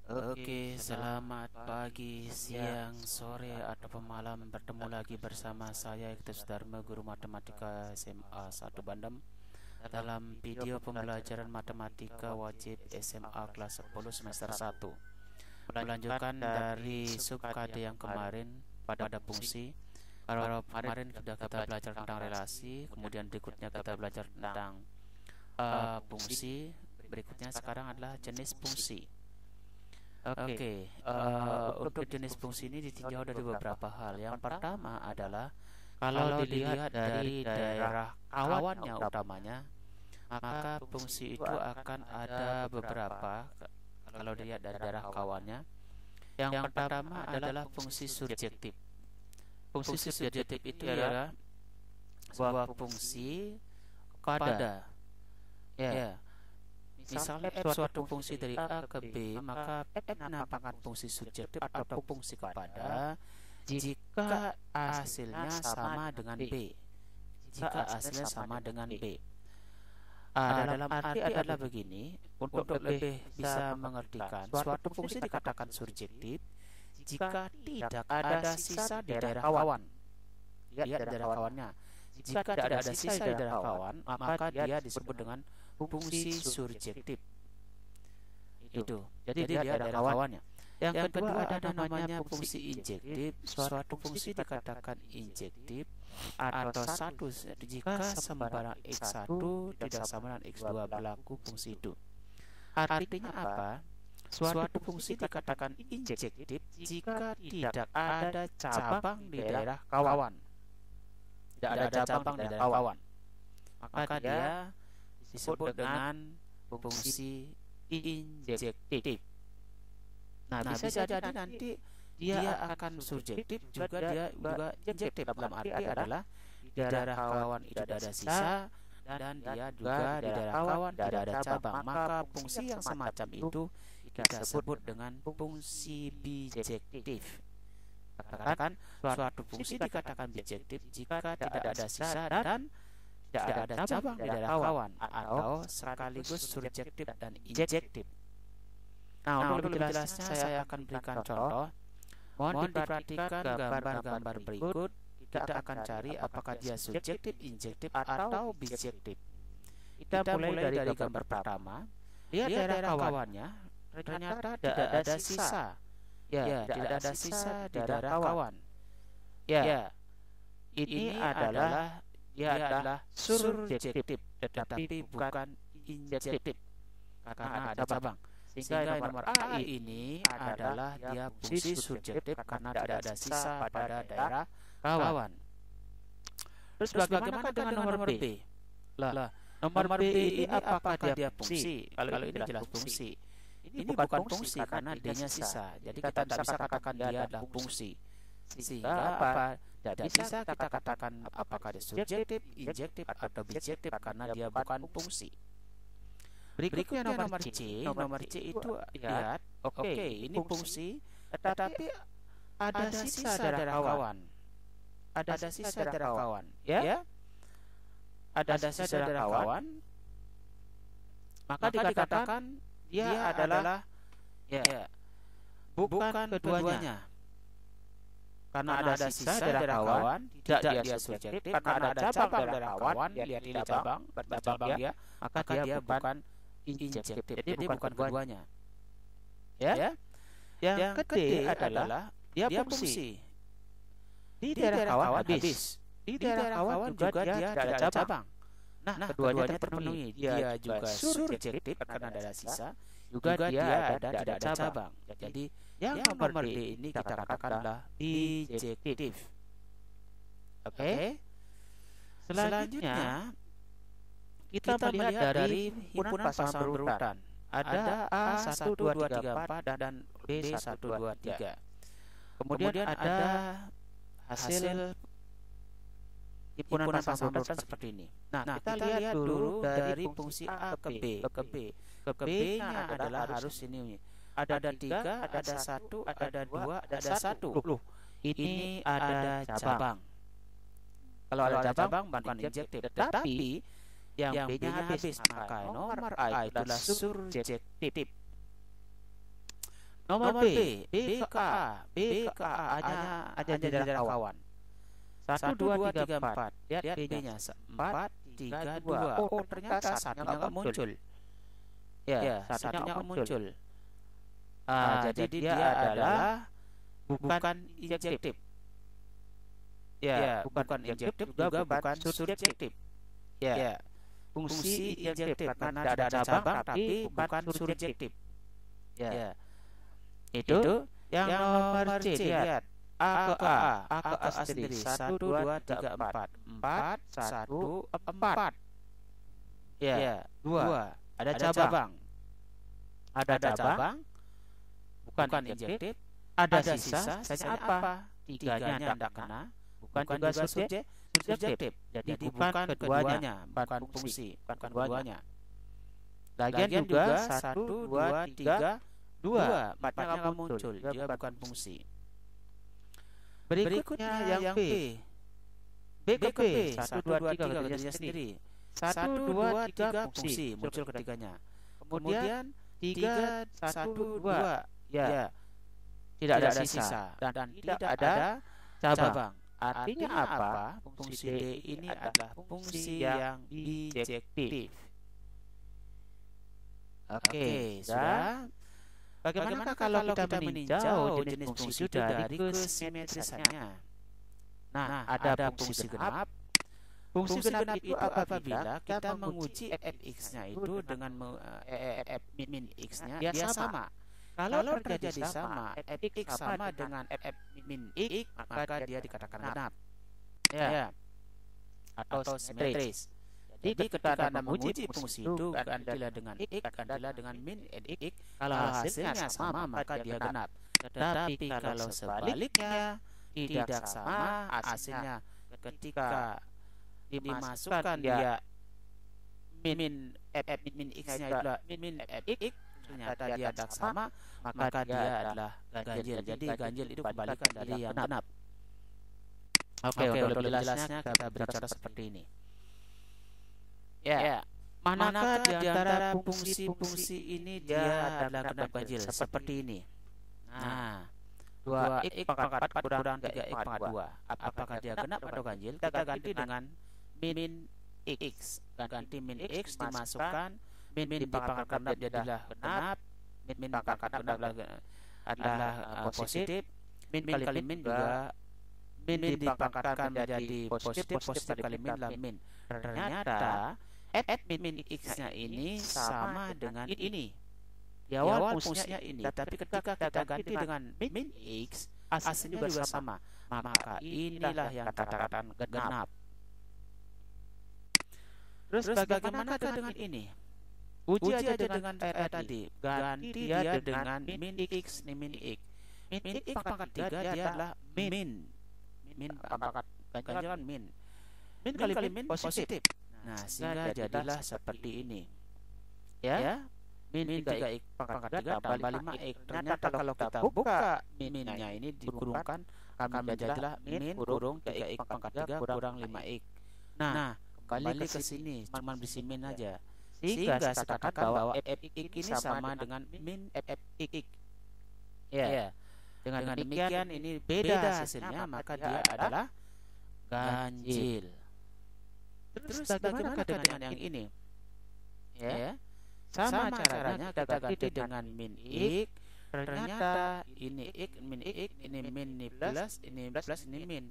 Oke, selamat pagi, siang, sore, atau malam. Bertemu lagi bersama saya, Ektes Dharma, Guru Matematika SMA 1 Bandem, dalam video pembelajaran Matematika Wajib SMA kelas 10 semester 1. Melanjutkan dari sub KD yang kemarin pada fungsi. Kalau kemarin sudah kita belajar tentang relasi, kemudian berikutnya kita belajar tentang fungsi. Berikutnya sekarang adalah jenis fungsi. Oke, untuk jenis fungsi ini ditinjau dari beberapa hal. Yang pertama adalah kalau dilihat dari daerah kawannya utamanya, maka fungsi itu akan ada beberapa. Kalau dilihat dari daerah kawannya, yang pertama adalah fungsi surjektif. Fungsi surjektif itu ya sebuah fungsi pada ya. Misalnya f suatu fungsi dari A ke B, maka f menampakkan fungsi subjektif atau fungsi kepada jika hasilnya sama dengan B. Jika hasilnya sama dengan B. Dalam arti adalah begini, untuk lebih bisa mengertikan, suatu fungsi dikatakan surjektif jika tidak ada sisa di daerah kawan. Lihat daerah kawannya. Jika tidak ada sisa di daerah kawan, maka dia disebut dengan fungsi surjektif. Itu. Jadi dia daerah kawannya. Yang kedua ada namanya fungsi injektif. Suatu fungsi dikatakan injektif atau satu jika sembarang x1 tidak sama dengan x2 berlaku fungsi itu. Artinya apa? Suatu fungsi dikatakan injektif jika tidak ada cabang di daerah kawan. Tidak ada cabang di daerah kawan, maka dia disebut dengan fungsi injektif. Nah, bisa jadi nanti dia akan subjektif juga, dia juga injektif. Dalam arti adalah di daerah kawan itu tidak ada sisa dan dia juga di daerah kawan tidak ada cabang. Maka fungsi yang semacam itu kita sebut dengan fungsi bijektif. Katakan suatu fungsi dikatakan bijektif jika tidak ada sisa dan tidak ada cabang di daerah kawan, atau sekaligus surjektif dan injektif. Nah, untuk lebih jelasnya saya akan berikan contoh. Mohon diperhatikan gambar-gambar berikut. Kita akan cari apakah dia subjektif, injektif, atau bijektif. Kita mulai dari gambar pertama. Lihat daerah kawannya, ternyata tidak ada sisa. Ya, tidak ada sisa di daerah kawan. Ya, ini adalah surjektif, tetapi bukan injektif karena ada cabang. Sehingga nomor A ini adalah dia fungsi surjektif karena tidak ada sisa pada daerah kawan. Terus bagaimana dengan nomor B? Nomor B ini apakah dia fungsi? Kalau ini jelas fungsi. Ini bukan fungsi karena D-nya sisa. Jadi kita tidak bisa katakan dia adalah fungsi. Sehingga apa? Tidak bisa kita katakan apakah dia subjektif, injektif, atau bijektif karena dia bukan fungsi. Berikutnya nomor C. Nomor C itu lihat, oke, ini fungsi, tetapi ada sisa daerah kawan. Ada sisa daerah kawan, ya? Ada sisa daerah kawan. Maka dikatakan dia adalah bukan keduanya. Karena ada sisa daerah kawan, tidak dia subjektif. Karena ada cabang daerah kawan, lihat ini cabang, bercabang dia, maka dia bukan injektif. Jadi bukan keduanya. Ya. Yang ketiga adalah dia fungsi. Di daerah kawan habis. Di daerah kawan juga dia tidak ada cabang. Nah, keduanya terpenuhi. Dia juga surjektif karena ada sisa, juga dia tidak ada cabang. Jadi yang nomor D ini kita katakanlah bijektif. Oke. Selanjutnya kita melihat dari himpunan pasangan berurutan. Ada A1, 2, 3, 4 dan B1, 2, 3. Kemudian ada hasil himpunan pasangan berurutan seperti ini. Nah, kita lihat dulu dari fungsi A ke B. Ke B-nya adalah harus ini. Ada 3, ada 1, ada 2, ada 1. Ini ada cabang. Kalau ada cabang bukan injektif. Tetapi yang B-nya habis, maka nomor A itulah surjektif. Nomor B, B ke A, B ke A hanya jadi jarak kawan. 1, 2, 3, 4. Lihat B-nya 4, 3, 2. Oh, ternyata satunya nggak muncul. Ya, satunya nggak muncul. Jadi dia adalah bukan injektif. Ya, bukan injektif juga bukan subjektif. Ya, fungsi injektif karena ada cabang tapi bukan subjektif. Ya, itu yang nomor C. Lihat A ke A sendiri 1, 2, 3, 4. 4, 1, 4. Ya, 2. Ada cabang. Ada cabang, bukan injektif. Ada sisa, sisanya apa? Tiganya tidak kena, bukan juga subjektif. Jadi bukan keduanya, bukan fungsi, bukan keduanya. Lagian juga 1, 2, 3, 2. 4-nya nggak muncul, dia bukan fungsi. Berikutnya yang B. B ke B, 1, 2, 3 kerjanya sendiri. 1, 2, 3 fungsi, muncul ketiganya. Kemudian 3, 1, 2. Ya, tidak ada sisa dan tidak ada cabang. Artinya apa? Fungsi D ini adalah fungsi yang bijektif. Oke, sudah. Bagaimana kalau kita meninjau jenis fungsi itu dari kesimetrisannya? Nah, ada fungsi genap. Fungsi genap itu apabila kita menguji fx-nya itu dengan f min x-nya dia sama. Kalau terjadi sama, fx sama dengan f min x, maka dia dikatakan genap. Ya, atau simetris. Jadi ketika Anda menguji fungsi itu gantilah dengan x, gantilah dengan min x. Kalau hasilnya sama, maka dia genap. Tetapi kalau sebaliknya tidak sama hasilnya, ketika dimasukkan dia min f min x-nya adalah min fx, ternyata dia tidak sama, maka dia adalah ganjil. Jadi ganjil itu kebalikan dari yang genap. Oke, untuk lebih jelasnya kita berbicara seperti ini. Ya, manakah di antara fungsi-fungsi ini dia adalah genap ganjil? Seperti ini. Nah, 2x pangkat 4 kurang 3x pangkat 2. Apakah dia genap atau ganjil? Kita ganti dengan min x. Ganti min x dimasukkan min di pangkat genap jadilah genap. Min pangkat genap adalah positif. Min kali min juga min dipangkatkan menjadi positif. Positif kali min lah min. Ternyata f min x-nya ini sama dengan ini. Di awal fungsinya ini, tapi ketika kita ganti dengan min x, hasilnya juga sama. Maka inilah yang kata-kata genap. Terus bagaimana dengan ini? Uji aja dengan tadi. Ganti dia dengan min x, min x. Min x pangkat 3 dia adalah min. Min pangkat ganjilan min. Min kali min positif. Nah, sehingga jadilah seperti ini. Ya, min 3x pangkat 3 tambah 5x. Ternyata kalau kita buka minnya ini dikurungkan, kami jadilah min kurung 3x pangkat 3 kurang 5x. Nah, kembali ke sini, cuma berisi min aja. Sehingga saya katakan bahwa fx ini sama dengan min fx. Ya, dengan demikian ini beda hasilnya, maka dia adalah ganjil. Terus bagaimana dengan yang ini? Ya, sama caranya kita ganti dengan min x. Ternyata ini x, min x, ini min, ini plus, ini plus, ini min.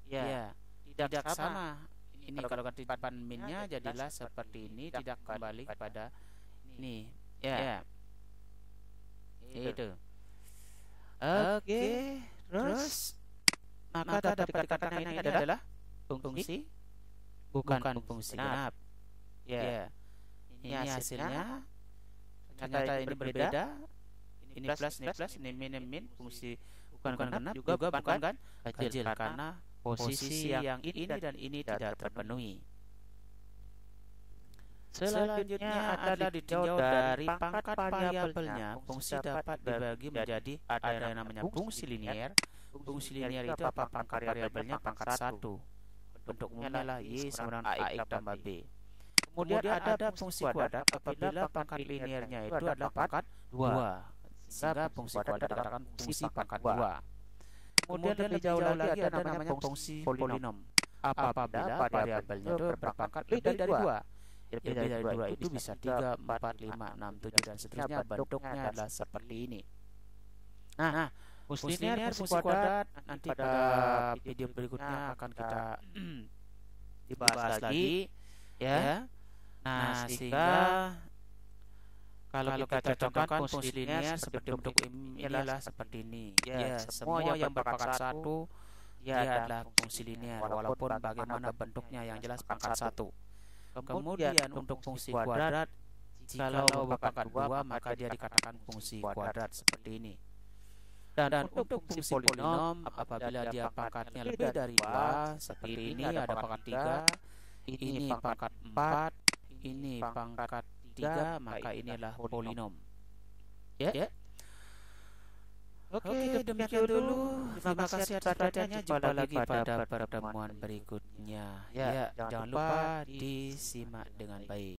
Ya, tidak sama. Ini kalau ganti depan minnya jadilah seperti ini, tidak kembali kepada ini. Ya, itu. Oke, terus maka dapat dikatakan ini adalah fungsi, bukan fungsi genap. Ya, ini hasilnya ternyata ini berbeda. Ini plus, ini min, fungsi bukan genap juga bukan ganjil karena posisi yang ini dan ini tidak terpenuhi. Selanjutnya adalah ditinjau dari pangkat variabelnya. Fungsi dapat dibagi menjadi ada yang namanya fungsi linier. Fungsi linier itu apa? Pangkat variabelnya pangkat 1. Bentuk umumnya lah y sama dengan ax tambah b. Kemudian ada fungsi kuadrat apabila pangkat liniernya itu adalah pangkat 2. sehingga fungsi kuadrat dikatakan fungsi pangkat 2. Kemudian lebih jauh lagi ada namanya fungsi polinom. Apabila variabelnya itu berpangkat lebih dari 2. Lebih dari 2 itu bisa 3, 4, 5, 6, 7 dan seterusnya. Bentuknya adalah seperti ini. Nah, fungsi linear, fungsi kuadrat nanti pada video berikutnya akan kita dibahas lagi ya. Nah, sehingga kalau kita contohkan fungsi linear seperti bentuk inilah seperti ini. Ya, semua yang berpangkat 1 dia adalah fungsi linear walaupun bagaimana bentuknya yang jelas pangkat 1. Kemudian untuk fungsi kuadrat, jikalau berpangkat 2 maka dia dikatakan fungsi kuadrat seperti ini. Dan untuk fungsi polinom, apabila dia pangkatnya lebih dari 2, seperti ini ada pangkat 3, ini pangkat 4, ini pangkat 3, maka inilah polinom. Ya. Oke, demikian dulu. Terima kasih atas perhatiannya. Jumpa lagi pada pertemuan berikutnya. Ya, jangan lupa disimak dengan baik.